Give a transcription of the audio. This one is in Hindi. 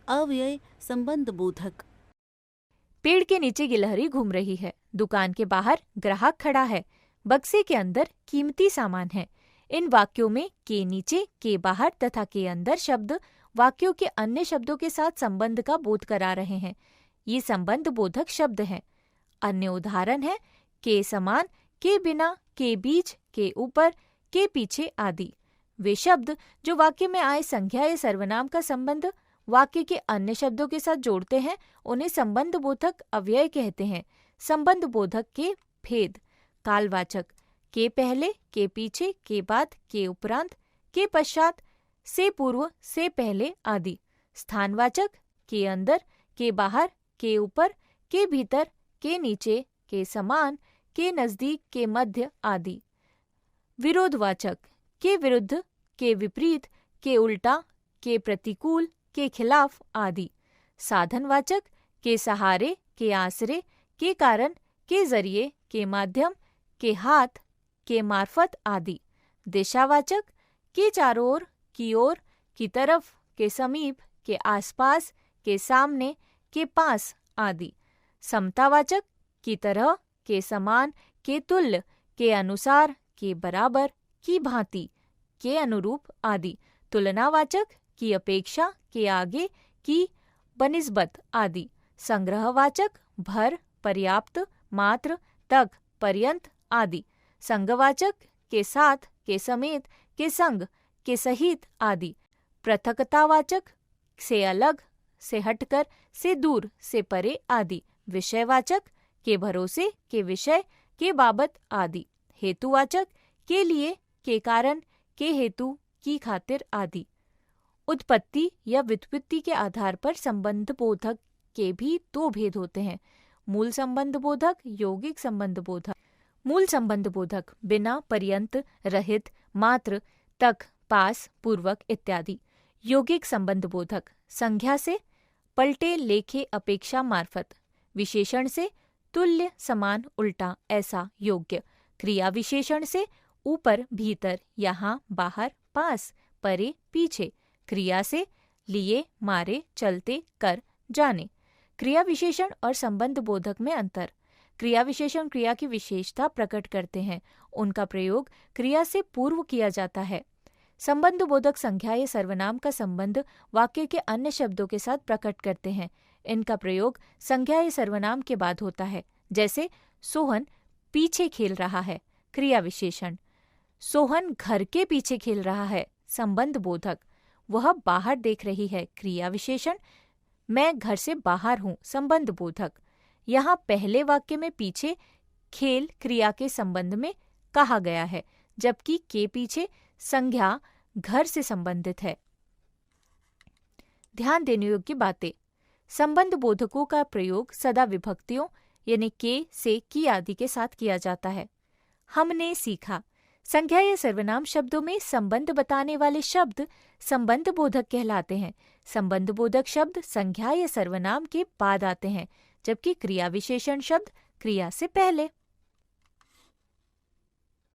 अव्यय संबंध बोधक। पेड़ के नीचे गिलहरी घूम रही है। दुकान के बाहर ग्राहक खड़ा है। बक्से के अंदर कीमती सामान है। इन वाक्यों में के नीचे, के बाहर तथा के अंदर शब्द वाक्यों के अन्य शब्दों के साथ संबंध का बोध करा रहे हैं। ये संबंध बोधक शब्द हैं। अन्य उदाहरण है के समान, के बिना, के बीच, के ऊपर, के पीछे आदि। वे शब्द जो वाक्य में आए संज्ञा या सर्वनाम का संबंध वाक्य के अन्य शब्दों के साथ जोड़ते हैं उन्हें संबंध बोधक अव्यय कहते हैं। संबंध बोधक के भेद: कालवाचक: के पहले, के पीछे, के बाद, के उपरांत, के पश्चात, से पूर्व, से पहले आदि। स्थानवाचक: के अंदर, के बाहर, के ऊपर, के भीतर, के नीचे, के समान, के नजदीक, के मध्य आदि। विरोधवाचक: के विरुद्ध, के विपरीत, के उल्टा, के प्रतिकूल, के खिलाफ आदि। साधनवाचक: के सहारे, के आसरे, के कारण, के जरिए, के माध्यम, के हाथ, के मार्फत आदि। दिशावाचक: के चारों ओर, की ओर, की तरफ, के समीप, के आसपास, के सामने, के पास आदि। समतावाचक: की तरह, के समान, के तुल्य, के अनुसार, के बराबर, की भांति, के अनुरूप आदि। तुलनावाचक: की अपेक्षा, के आगे, की बनिस्बत आदि। संग्रहवाचक: भर, पर्याप्त, मात्र, तक, पर्यंत आदि। संगवाचक: के साथ, के समेत, के संग, के सहित आदि। पृथकतावाचक: से अलग, से हटकर, से दूर, से परे आदि। विषयवाचक: के भरोसे, के विषय, के बाबत आदि। हेतुवाचक: के लिए, के कारण, के हेतु, की खातिर आदि। उत्पत्ति या व्युत्पत्ति के आधार पर संबंध बोधक के भी दो भेद होते हैं: मूल संबंध बोधक, यौगिक संबंध बोधक। मूल संबंध बोधक: बिना, पर्यंत, रहित, मात्र, तक, पास, पूर्वक इत्यादि। यौगिक संबंध बोधक: संज्ञा से, पलटे, लेखे, अपेक्षा मार्फत। विशेषण से, तुल्य, समान, उल्टा, ऐसा, योग्य। क्रिया विशेषण से, ऊपर, भीतर, यहाँ, बाहर, पास, परे, पीछे। क्रिया से, लिए, मारे, चलते, कर, जाने। क्रिया विशेषण और संबंध बोधक में अंतर: क्रिया विशेषण क्रिया की विशेषता प्रकट करते हैं। उनका प्रयोग क्रिया से पूर्व किया जाता है। संबंध बोधक संज्ञा या सर्वनाम का संबंध वाक्य के अन्य शब्दों के साथ प्रकट करते हैं। इनका प्रयोग संज्ञा या सर्वनाम के बाद होता है। जैसे सोहन पीछे खेल रहा है, क्रिया विशेषण। सोहन घर के पीछे खेल रहा है, संबंध बोधक। वह बाहर देख रही है, क्रिया विशेषण। मैं घर से बाहर हूँ, संबंध बोधक। यहाँ पहले वाक्य में पीछे खेल क्रिया के संबंध में कहा गया है, जबकि के पीछे संज्ञा घर से संबंधित है। ध्यान देने योग्य बातें: संबंध बोधकों का प्रयोग सदा विभक्तियों यानी के, से, की आदि के साथ किया जाता है। हमने सीखा: संज्ञा या सर्वनाम शब्दों में संबंध बताने वाले शब्द संबंध बोधक कहलाते हैं। संबंध बोधक शब्द संज्ञा या सर्वनाम के बाद आते हैं, जबकि क्रिया विशेषण शब्द क्रिया से पहले।